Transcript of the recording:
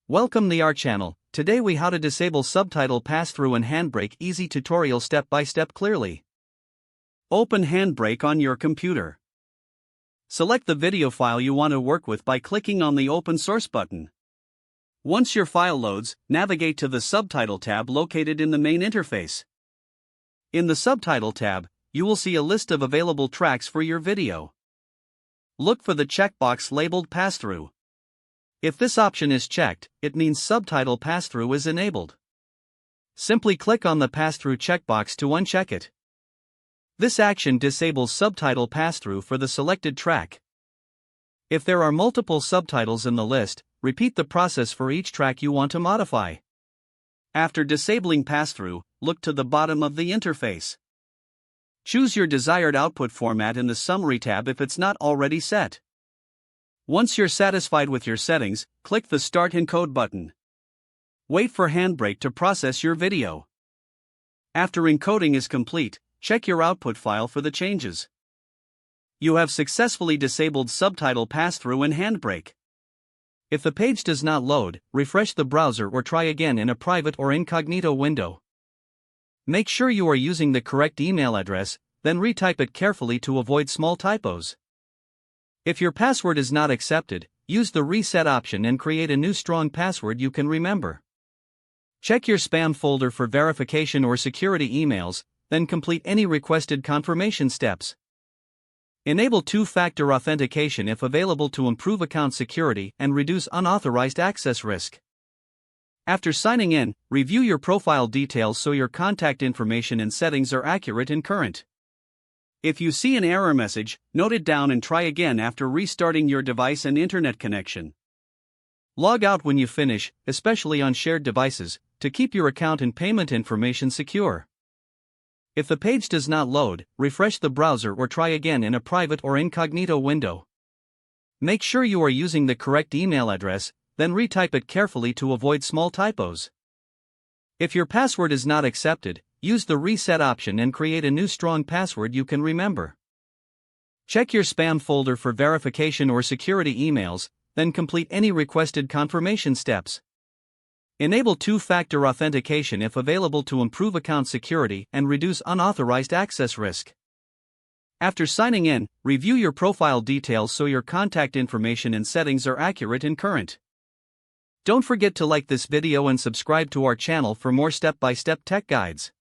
Welcome to our channel. Today we how to disable Subtitle pass-through and HandBrake easy tutorial step by step clearly. Open HandBrake on your computer. Select the video file you want to work with by clicking on the Open Source button. Once your file loads, navigate to the Subtitle tab located in the main interface. In the Subtitle tab, you will see a list of available tracks for your video. Look for the checkbox labeled Pass-through. If this option is checked, it means Subtitle pass-through is enabled. Simply click on the pass-through checkbox to uncheck it. This action disables Subtitle pass-through for the selected track. If there are multiple subtitles in the list, repeat the process for each track you want to modify. After disabling pass-through, look to the bottom of the interface. Choose your desired output format in the Summary tab if it's not already set. Once you're satisfied with your settings, click the Start Encode button. Wait for HandBrake to process your video. After encoding is complete, check your output file for the changes. You have successfully disabled Subtitle pass-through in HandBrake. If the page does not load, refresh the browser or try again in a private or incognito window. Make sure you are using the correct email address, then retype it carefully to avoid small typos. If your password is not accepted, use the reset option and create a new strong password you can remember. Check your spam folder for verification or security emails, then complete any requested confirmation steps. Enable two-factor authentication if available to improve account security and reduce unauthorized access risk. After signing in, review your profile details so your contact information and settings are accurate and current. If you see an error message, note it down and try again after restarting your device and internet connection. Log out when you finish, especially on shared devices, to keep your account and payment information secure. If the page does not load, refresh the browser or try again in a private or incognito window. Make sure you are using the correct email address, then retype it carefully to avoid small typos. If your password is not accepted, use the reset option and create a new strong password you can remember. Check your spam folder for verification or security emails, then complete any requested confirmation steps. Enable two-factor authentication if available to improve account security and reduce unauthorized access risk. After signing in, review your profile details so your contact information and settings are accurate and current. Don't forget to like this video and subscribe to our channel for more step-by-step tech guides.